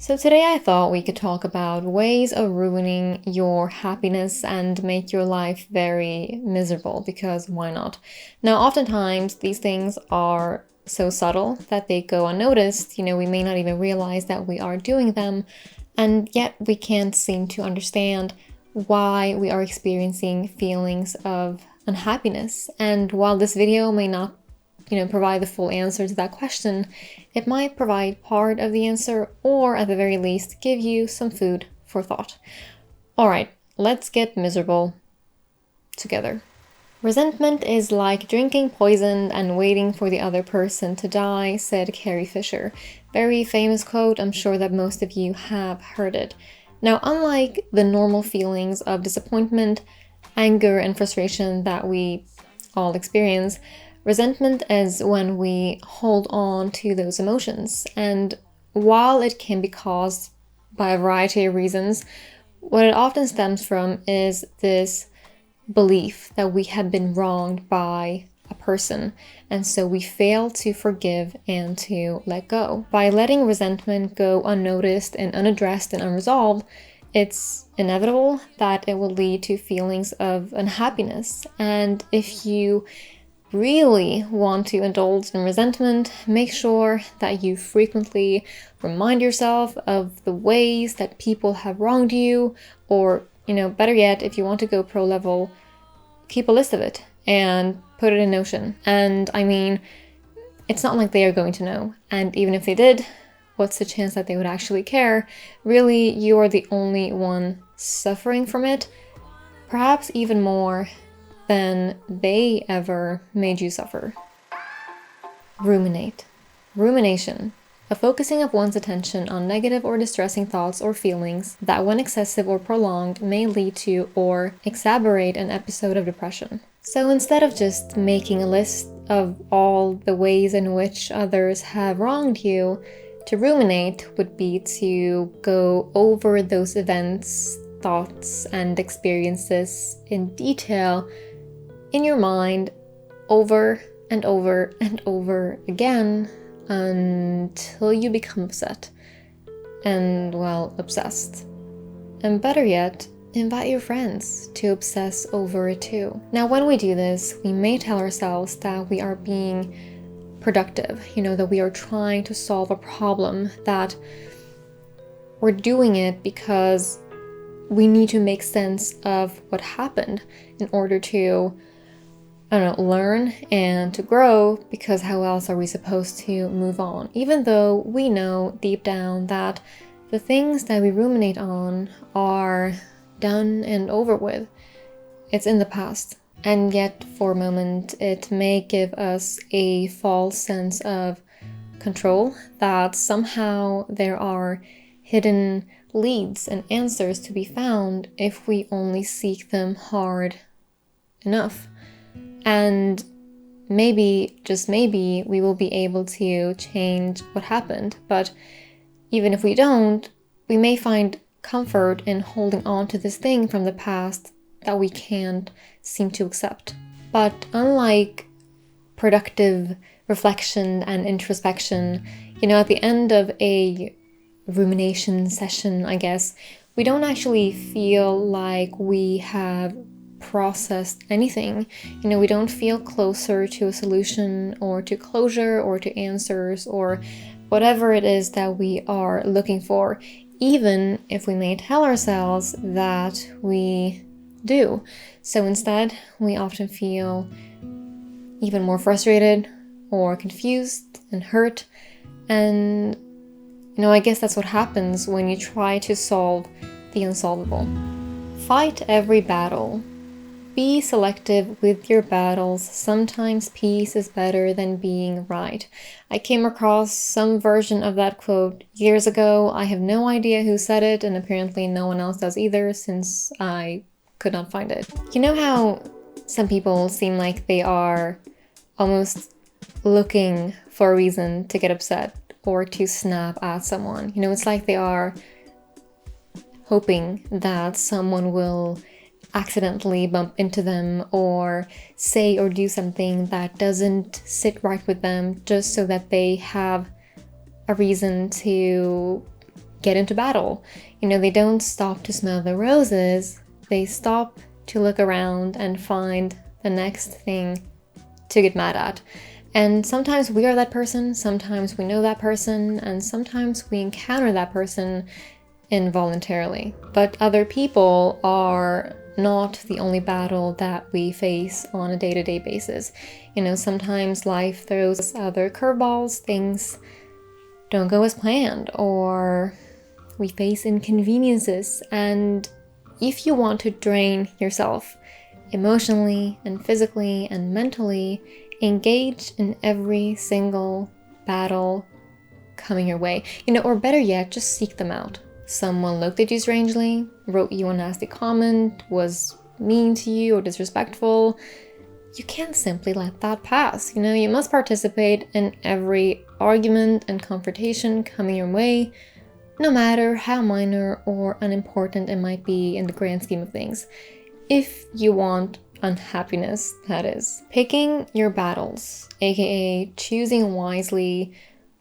So today I thought we could talk about ways of ruining your happiness and make your life very miserable, because why not? Now, oftentimes these things are so subtle that they go unnoticed. We may not even realize that we are doing them, and yet we can't seem to understand why we are experiencing feelings of unhappiness. And while this video may not provide the full answer to that question, it might provide part of the answer, or at the very least, give you some food for thought. Alright, let's get miserable together. Resentment is like drinking poison and waiting for the other person to die, said Carrie Fisher. Very famous quote, I'm sure that most of you have heard it. Now, unlike the normal feelings of disappointment, anger, and frustration that we all experience, resentment is when we hold on to those emotions, and while it can be caused by a variety of reasons, what it often stems from is this belief that we have been wronged by a person, and so we fail to forgive and to let go. By letting resentment go unnoticed and unaddressed and unresolved, it's inevitable that it will lead to feelings of unhappiness. And if you really want to indulge in resentment, make sure that you frequently remind yourself of the ways that people have wronged you, or, better yet, if you want to go pro level, keep a list of it and put it in Notion. And I mean, it's not like they are going to know. And even if they did, what's the chance that they would actually care? Really, you are the only one suffering from it, perhaps even more than they ever made you suffer. Ruminate. Rumination. A focusing of one's attention on negative or distressing thoughts or feelings that, when excessive or prolonged, may lead to or exacerbate an episode of depression. So instead of just making a list of all the ways in which others have wronged you, to ruminate would be to go over those events, thoughts, and experiences in detail in your mind over and over and over again until you become upset and, well, obsessed. And better yet, invite your friends to obsess over it too. Now, when we do this, we may tell ourselves that we are being productive, that we are trying to solve a problem, that we're doing it because we need to make sense of what happened in order to learn and to grow, because how else are we supposed to move on? Even though we know deep down that the things that we ruminate on are done and over with. It's in the past. And yet, for a moment, it may give us a false sense of control, that somehow there are hidden leads and answers to be found if we only seek them hard enough. And maybe, just maybe, we will be able to change what happened. But even if we don't, we may find comfort in holding on to this thing from the past that we can't seem to accept. But unlike productive reflection and introspection, at the end of a rumination session, I guess, we don't actually feel like we have processed anything. We don't feel closer to a solution or to closure or to answers or whatever it is that we are looking for, even if we may tell ourselves that we do. So instead, we often feel even more frustrated or confused and hurt. And, I guess that's what happens when you try to solve the unsolvable. Fight every battle. Be selective with your battles. Sometimes peace is better than being right. I came across some version of that quote years ago. I have no idea who said it, and apparently no one else does either, since I could not find it. You know how some people seem like they are almost looking for a reason to get upset or to snap at someone? It's like they are hoping that someone will accidentally bump into them or say or do something that doesn't sit right with them, just so that they have a reason to get into battle. They don't stop to smell the roses. They stop to look around and find the next thing to get mad at. And sometimes we are that person, sometimes we know that person, and sometimes we encounter that person involuntarily. But other people are not the only battle that we face on a day-to-day basis. Sometimes life throws other curveballs, things don't go as planned, or we face inconveniences. And if you want to drain yourself emotionally and physically and mentally, engage in every single battle coming your way. Or better yet, just seek them out. Someone looked at you strangely, wrote you a nasty comment, was mean to you or disrespectful. You can't simply let that pass. You must participate in every argument and confrontation coming your way, no matter how minor or unimportant it might be in the grand scheme of things. If you want unhappiness, that is. Picking your battles, aka choosing wisely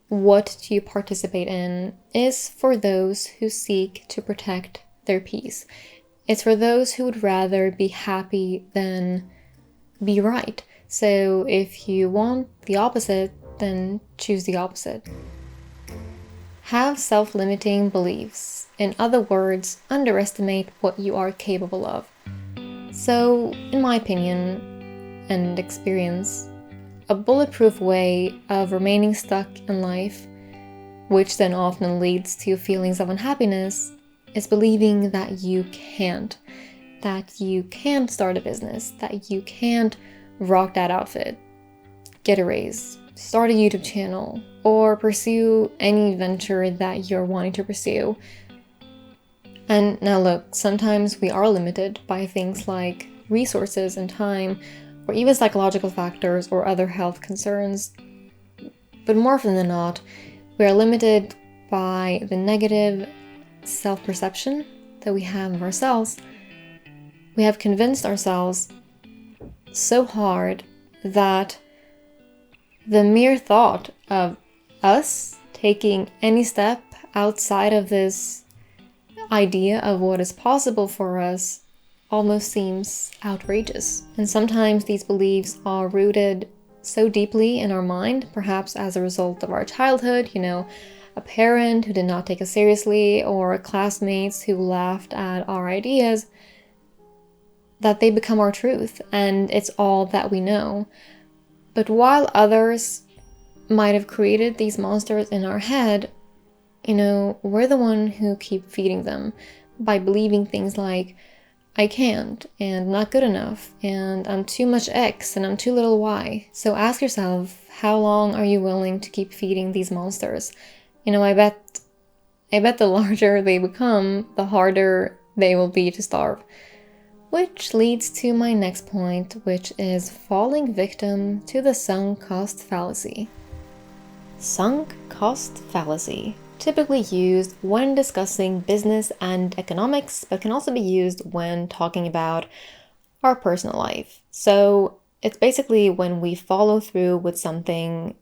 what do you participate in, is for those who seek to protect their peace. It's for those who would rather be happy than be right. So if you want the opposite, then choose the opposite. Have self-limiting beliefs. In other words, underestimate what you are capable of. So, in my opinion and experience, a bulletproof way of remaining stuck in life, which then often leads to feelings of unhappiness, is believing that you can't start a business, that you can't rock that outfit, get a raise, start a YouTube channel, or pursue any venture that you're wanting to pursue. And now look, sometimes we are limited by things like resources and time, or even psychological factors or other health concerns. But more often than not, we are limited by the negative self-perception that we have of ourselves. We have convinced ourselves so hard that the mere thought of us taking any step outside of this idea of what is possible for us almost seems outrageous. And sometimes these beliefs are rooted so deeply in our mind, perhaps as a result of our childhood, a parent who did not take us seriously, or classmates who laughed at our ideas, that they become our truth and it's all that we know. But while others might have created these monsters in our head, we're the one who keep feeding them by believing things like, I can't, and not good enough, and I'm too much X, and I'm too little Y. So ask yourself, how long are you willing to keep feeding these monsters? I bet the larger they become, the harder they will be to starve. Which leads to my next point, which is falling victim to the sunk cost fallacy. Sunk cost fallacy. Typically used when discussing business and economics, but can also be used when talking about our personal life. So it's basically when we follow through with something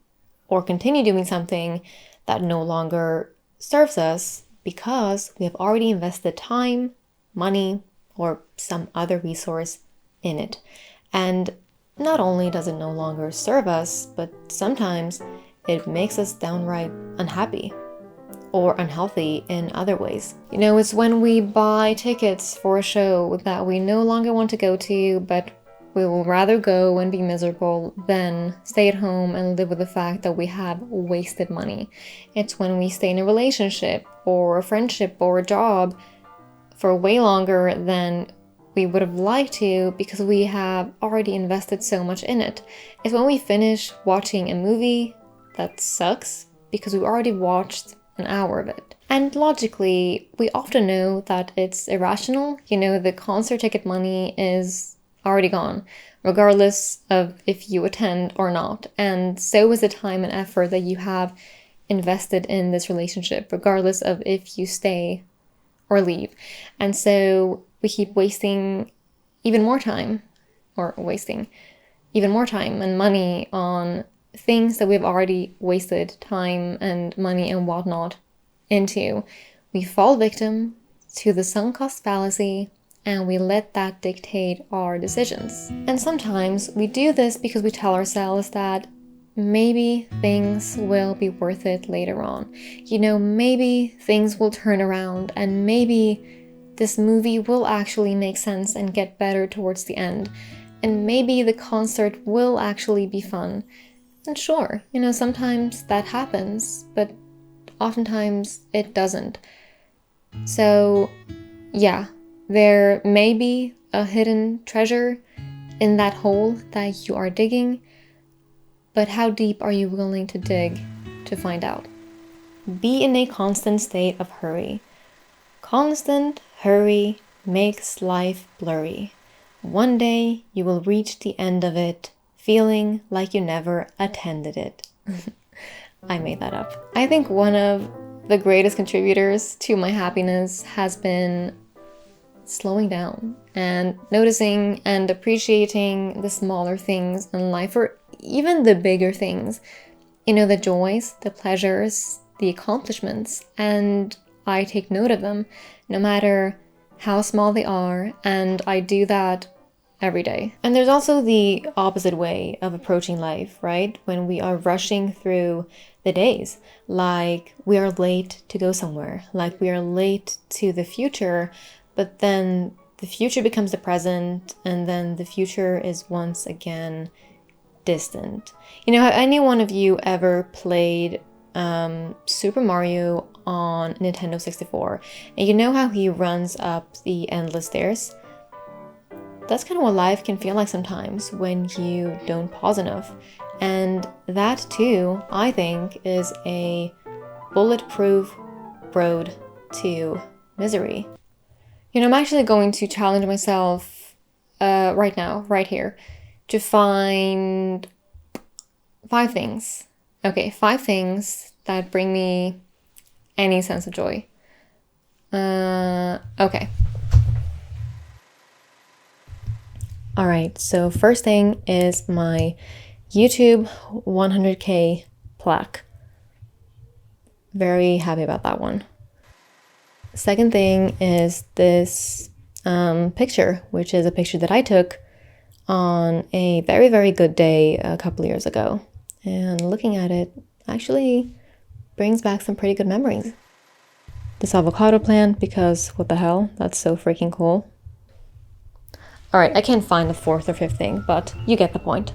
or continue doing something that no longer serves us because we have already invested time, money, or some other resource in it. And not only does it no longer serve us, but sometimes it makes us downright unhappy or unhealthy in other ways. It's when we buy tickets for a show that we no longer want to go to, but we will rather go and be miserable than stay at home and live with the fact that we have wasted money. It's when we stay in a relationship or a friendship or a job for way longer than we would have liked to because we have already invested so much in it. It's when we finish watching a movie that sucks because we already watched an hour of it. And logically, we often know that it's irrational. The concert ticket money is already gone, regardless of if you attend or not. And so is the time and effort that you have invested in this relationship, regardless of if you stay or leave. And so we keep wasting even more time and money on things that we've already wasted time and money and whatnot into, we fall victim to the sunk cost fallacy and we let that dictate our decisions. And sometimes we do this because we tell ourselves that maybe things will be worth it later on. Maybe things will turn around and maybe this movie will actually make sense and get better towards the end. And maybe the concert will actually be fun. And sure, sometimes that happens, but oftentimes it doesn't. So, yeah, there may be a hidden treasure in that hole that you are digging, but how deep are you willing to dig to find out? Be in a constant state of hurry. Constant hurry makes life blurry. One day you will reach the end of it, feeling like you never attended it. I made that up. I think one of the greatest contributors to my happiness has been slowing down and noticing and appreciating the smaller things in life, or even the bigger things. The joys, the pleasures, the accomplishments, and I take note of them, no matter how small they are, and I do that every day. And there's also the opposite way of approaching life, right? When we are rushing through the days, like we are late to go somewhere, like we are late to the future, but then the future becomes the present, and then the future is once again distant. Have any one of you ever played Super Mario on Nintendo 64? And you know how he runs up the endless stairs? That's kind of what life can feel like sometimes when you don't pause enough. And that too, I think, is a bulletproof road to misery. I'm actually going to challenge myself right now, right here, to find 5 things. Okay, 5 things that bring me any sense of joy. Okay. All right, so first thing is my YouTube 100K plaque. Very happy about that one. Second thing is this picture, which is a picture that I took on a very, very good day a couple of years ago. And looking at it actually brings back some pretty good memories. This avocado plant, because what the hell, that's so freaking cool. All right, I can't find the 4th or 5th thing, but you get the point.